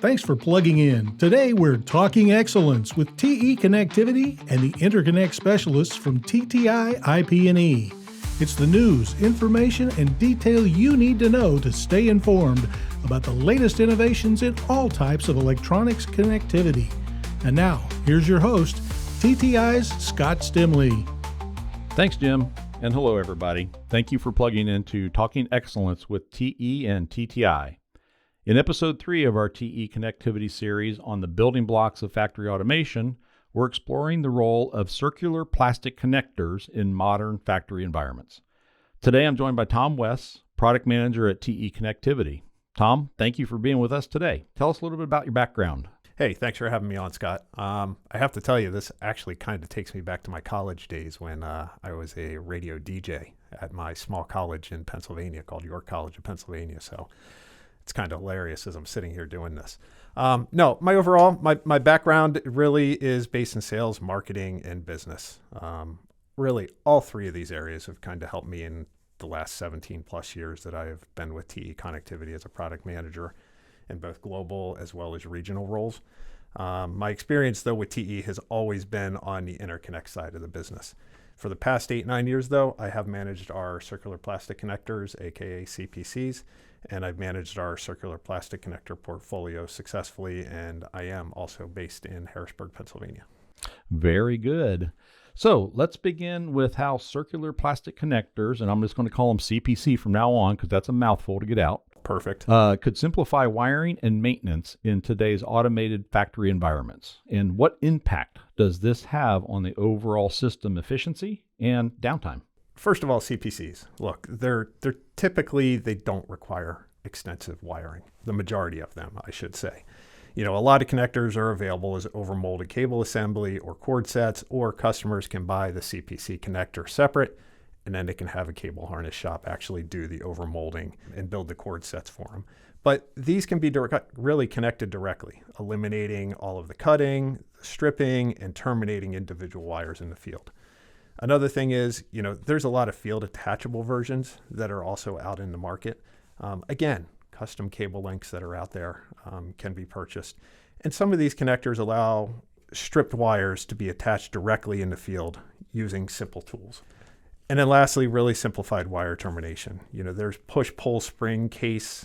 Thanks for plugging in. Today we're talking excellence with TE Connectivity and the interconnect specialists from TTI IP&E. It's the news, information, and detail you need to know to stay informed about the latest innovations in all types of electronics connectivity. And now, here's your host, TTI's Scott Stemley. Thanks, Jim, and hello, everybody. Thank you for plugging into Talking Excellence with TE and TTI. In Episode 3 of our TE Connectivity series on the building blocks of factory automation, we're exploring the role of circular plastic connectors in modern factory environments. Today, I'm joined by Tom Wess, Product Manager at TE Connectivity. Tom, thank you for being with us today. Tell us a little bit about your background. Hey, thanks for having me on, Scott. I have to tell you, this actually kind of takes me back to my college days when I was a radio DJ at my small college in Pennsylvania called York College of Pennsylvania. So it's kind of hilarious as I'm sitting here doing this. No, my background really is based in sales, marketing, and business. Really, all three of these areas have kind of helped me in the last 17 plus years that I have been with TE Connectivity as a product manager in both global as well as regional roles. My experience, though, with TE has always been on the interconnect side of the business. For the past 8-9 years, though, I have managed our circular plastic connectors, aka CPCs, and I've managed our circular plastic connector portfolio successfully, and I am also based in Harrisburg, Pennsylvania. Very good. So let's begin with how circular plastic connectors, and I'm just going to call them CPC from now on because that's a mouthful to get out. Perfect. Could simplify wiring and maintenance in today's automated factory environments. And what impact does this have on the overall system efficiency and downtime? First of all, CPCs. Look, they're typically, they don't require extensive wiring. The majority of them, I should say. You know, a lot of connectors are available as overmolded cable assembly or cord sets, or customers can buy the CPC connector separate, and then they can have a cable harness shop actually do the overmolding and build the cord sets for them. But these can be really connected directly, eliminating all of the cutting, stripping, and terminating individual wires in the field. Another thing is, you know, there's a lot of field attachable versions that are also out in the market. Again, custom cable links that are out there can be purchased. And some of these connectors allow stripped wires to be attached directly in the field using simple tools. And then lastly, really simplified wire termination. You know, there's push-pull spring cage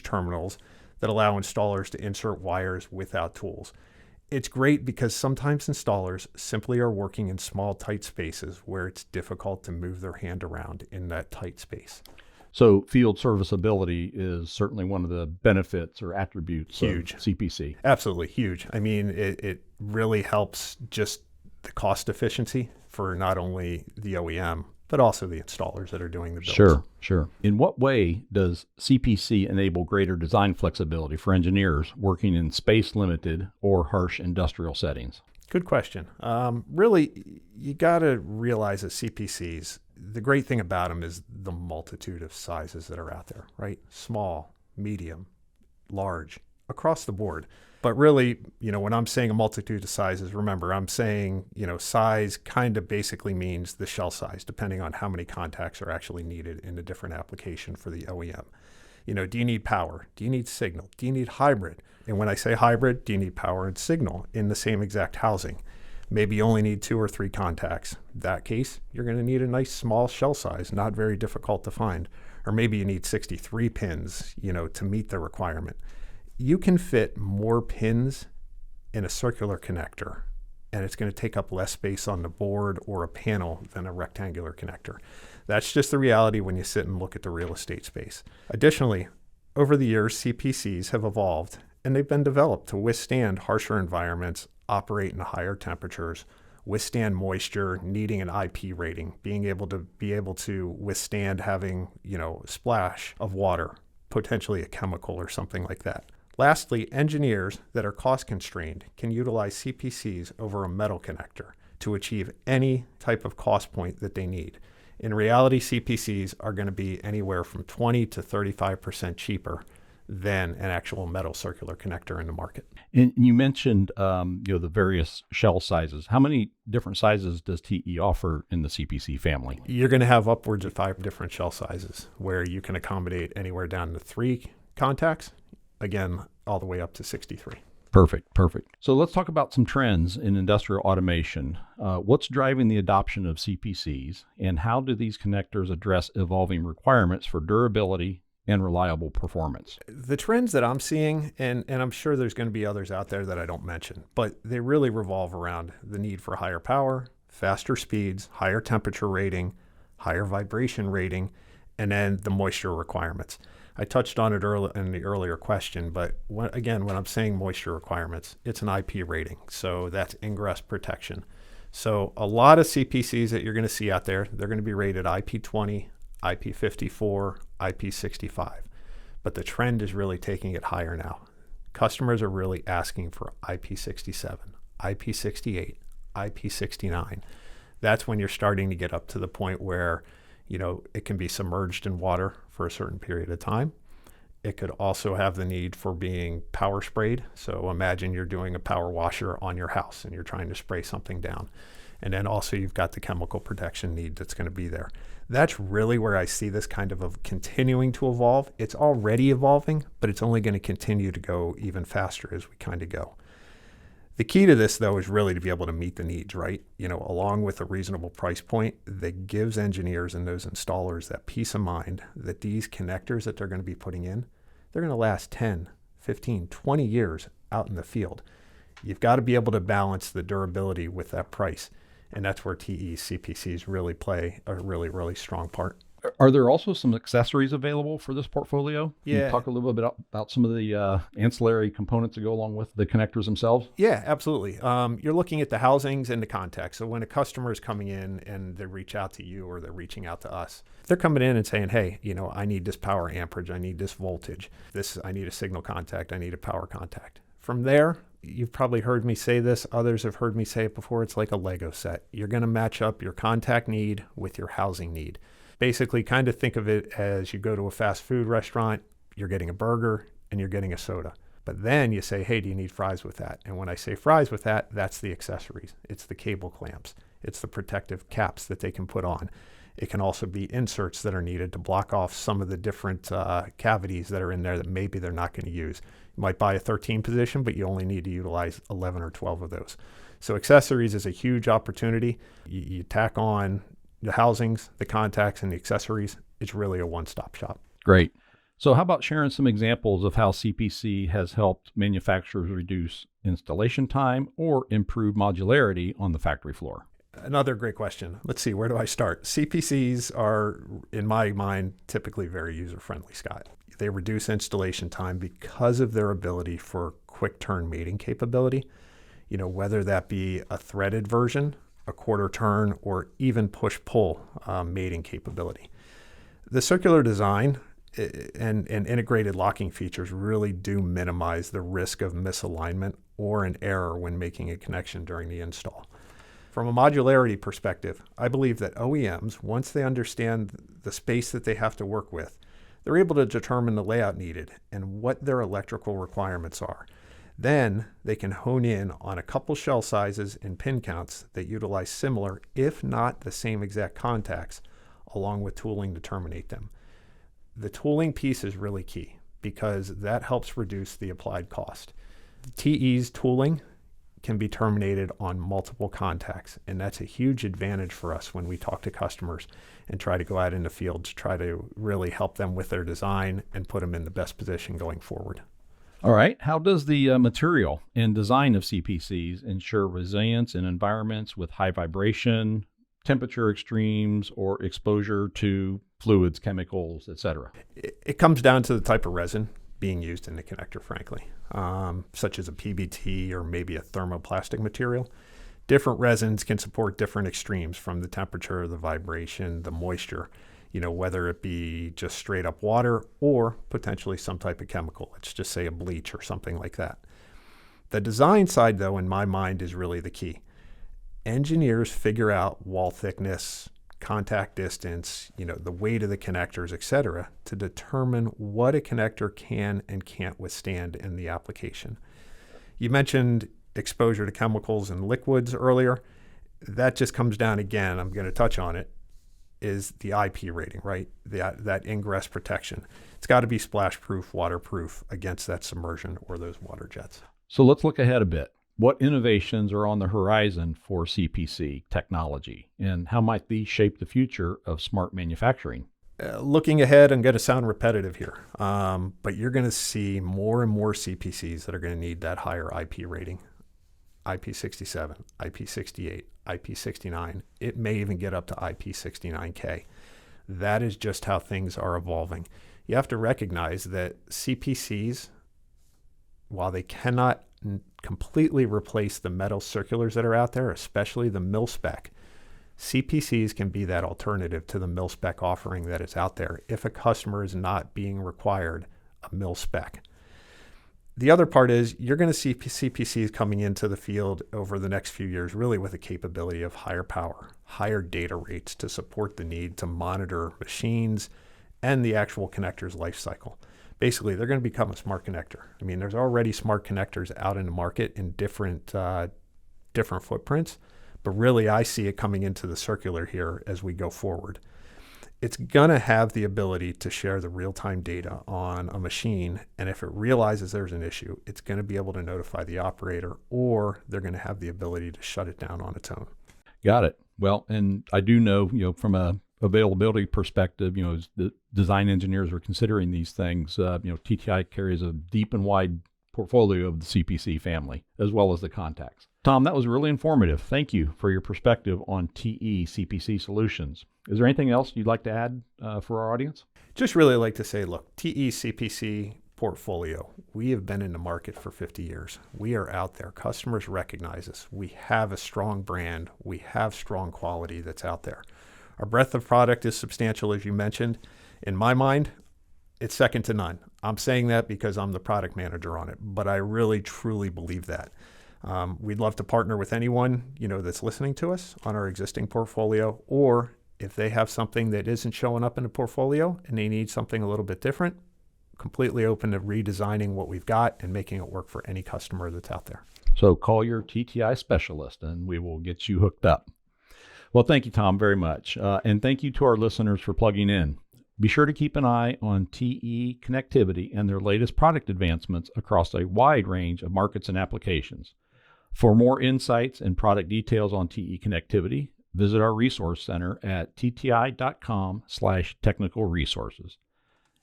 terminals that allow installers to insert wires without tools. It's great because sometimes installers simply are working in small, tight spaces where it's difficult to move their hand around in that tight space. So field serviceability is certainly one of the benefits or attributes of CPC. Absolutely huge. I mean, it really helps just the cost efficiency for not only the OEM, but also the installers that are doing the builds. Sure. In what way does CPC enable greater design flexibility for engineers working in space-limited or harsh industrial settings? Good question. Really, you got to realize that CPCs, the great thing about them is the multitude of sizes that are out there, right? Small, medium, large, across the board. But really, you know, when I'm saying a multitude of sizes, remember, I'm saying, you know, size kind of basically means the shell size, depending on how many contacts are actually needed in a different application for the OEM. You know, do you need power? Do you need signal? Do you need hybrid? And when I say hybrid, do you need power and signal in the same exact housing? Maybe you only need 2 or 3 contacts. In that case, you're going to need a nice small shell size, not very difficult to find. Or maybe you need 63 pins, you know, to meet the requirement. You can fit more pins in a circular connector, and it's going to take up less space on the board or a panel than a rectangular connector. That's just the reality when you sit and look at the real estate space. Additionally, over the years, CPCs have evolved, and they've been developed to withstand harsher environments, operate in higher temperatures, withstand moisture, needing an IP rating, being able to withstand having, you know, a splash of water, potentially a chemical or something like that. Lastly, engineers that are cost constrained can utilize CPCs over a metal connector to achieve any type of cost point that they need. In reality, CPCs are going to be anywhere from 20 to 35% cheaper than an actual metal circular connector in the market. And you mentioned, the various shell sizes. How many different sizes does TE offer in the CPC family? You're going to have upwards of 5 different shell sizes where you can accommodate anywhere down to 3 contacts, again, all the way up to 63. Perfect. So let's talk about some trends in industrial automation. What's driving the adoption of CPCs, and how do these connectors address evolving requirements for durability and reliable performance? The trends that I'm seeing, and I'm sure there's going to be others out there that I don't mention, but they really revolve around the need for higher power, faster speeds, higher temperature rating, higher vibration rating, and then the moisture requirements. I touched on it in the earlier question, but when I'm saying moisture requirements, it's an IP rating. So that's ingress protection. So a lot of CPCs that you're going to see out there, they're going to be rated IP20, IP54, IP65. But the trend is really taking it higher now. Customers are really asking for IP67, IP68, IP69. That's when you're starting to get up to the point where, it can be submerged in water for a certain period of time. It could also have the need for being power sprayed. So imagine you're doing a power washer on your house and you're trying to spray something down. And then also you've got the chemical protection need that's going to be there. That's really where I see this kind of continuing to evolve. It's already evolving, but it's only going to continue to go even faster as we kind of go. The key to this, though, is really to be able to meet the needs, right? Along with a reasonable price point that gives engineers and those installers that peace of mind that these connectors that they're going to be putting in, they're going to last 10, 15, 20 years out in the field. You've got to be able to balance the durability with that price. And that's where TE CPCs really play a really, really strong part. Are there also some accessories available for this portfolio? Can you talk a little bit about some of the ancillary components that go along with the connectors themselves? Yeah, absolutely. You're looking at the housings and the contacts. So when a customer is coming in and they reach out to you or they're reaching out to us, they're coming in and saying, hey, I need this power amperage, I need this voltage, I need a signal contact, I need a power contact. From there, you've probably heard me say this, others have heard me say it before, it's like a Lego set. You're going to match up your contact need with your housing need. Basically, kind of think of it as you go to a fast food restaurant, you're getting a burger and you're getting a soda. But then you say, hey, do you need fries with that? And when I say fries with that, that's the accessories. It's the cable clamps. It's the protective caps that they can put on. It can also be inserts that are needed to block off some of the different cavities that are in there that maybe they're not going to use. You might buy a 13 position, but you only need to utilize 11 or 12 of those. So accessories is a huge opportunity. You tack on the housings, the contacts, and the accessories. It's really a one-stop shop. Great. So how about sharing some examples of how CPC has helped manufacturers reduce installation time or improve modularity on the factory floor? Another great question. Let's see, where do I start? CPCs are, in my mind, typically very user-friendly, Scott. They reduce installation time because of their ability for quick turn mating capability, whether that be a threaded version, a quarter turn, or even push-pull mating capability. The circular design and integrated locking features really do minimize the risk of misalignment or an error when making a connection during the install. From a modularity perspective, I believe that OEMs, once they understand the space that they have to work with, they're able to determine the layout needed and what their electrical requirements are. Then they can hone in on a couple shell sizes and pin counts that utilize similar, if not the same exact contacts, along with tooling to terminate them. The tooling piece is really key because that helps reduce the applied cost. TE's tooling can be terminated on multiple contacts, and that's a huge advantage for us when we talk to customers and try to go out in the field to try to really help them with their design and put them in the best position going forward. All right. How does the material and design of CPCs ensure resilience in environments with high vibration, temperature extremes, or exposure to fluids, chemicals, etc.? It comes down to the type of resin being used in the connector, frankly, such as a PBT or maybe a thermoplastic material. Different resins can support different extremes from the temperature, the vibration, the moisture, whether it be just straight up water or potentially some type of chemical. Let's just say a bleach or something like that. The design side, though, in my mind, is really the key. Engineers figure out wall thickness, contact distance, the weight of the connectors, et cetera, to determine what a connector can and can't withstand in the application. You mentioned exposure to chemicals and liquids earlier. That just comes down again, I'm going to touch on it, is the IP rating, right? That ingress protection. It's got to be splash proof, waterproof against that submersion or those water jets. So let's look ahead a bit. What innovations are on the horizon for CPC technology, and how might these shape the future of smart manufacturing? Looking ahead, I'm going to sound repetitive here, but you're going to see more and more CPCs that are going to need that higher IP rating. IP67, IP68, IP69. It may even get up to IP69K. That is just how things are evolving. You have to recognize that CPCs, while they cannot completely replace the metal circulars that are out there, especially the mil spec, CPCs can be that alternative to the mil spec offering that is out there if a customer is not being required a mil spec. The other part is you're going to see CPCs coming into the field over the next few years really with a capability of higher power, higher data rates to support the need to monitor machines and the actual connector's life cycle. Basically, they're going to become a smart connector. I mean, there's already smart connectors out in the market in different footprints, but really I see it coming into the circular here as we go forward. It's going to have the ability to share the real-time data on a machine, and if it realizes there's an issue, it's going to be able to notify the operator, or they're going to have the ability to shut it down on its own. Got it. Well, and I do know, from a availability perspective, as the design engineers are considering these things, TTI carries a deep and wide portfolio of the CPC family, as well as the contacts. Tom, that was really informative. Thank you for your perspective on TE CPC solutions. Is there anything else you'd like to add for our audience? Just really like to say, look, TE CPC portfolio, we have been in the market for 50 years. We are out there. Customers recognize us. We have a strong brand. We have strong quality that's out there. Our breadth of product is substantial, as you mentioned. In my mind, it's second to none. I'm saying that because I'm the product manager on it, but I really, truly believe that. We'd love to partner with anyone, that's listening to us on our existing portfolio, or if they have something that isn't showing up in the portfolio and they need something a little bit different, completely open to redesigning what we've got and making it work for any customer that's out there. So call your TTI specialist and we will get you hooked up. Well, thank you, Tom, very much. And thank you to our listeners for plugging in. Be sure to keep an eye on TE Connectivity and their latest product advancements across a wide range of markets and applications. For more insights and product details on TE Connectivity, visit our resource center at tti.com/technical resources.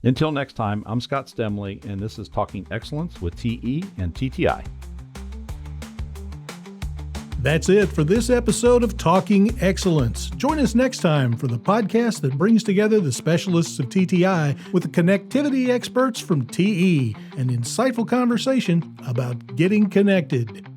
Until next time, I'm Scott Stemley, and this is Talking Excellence with TE and TTI. That's it for this episode of Talking Excellence. Join us next time for the podcast that brings together the specialists of TTI with the connectivity experts from TE, an insightful conversation about getting connected.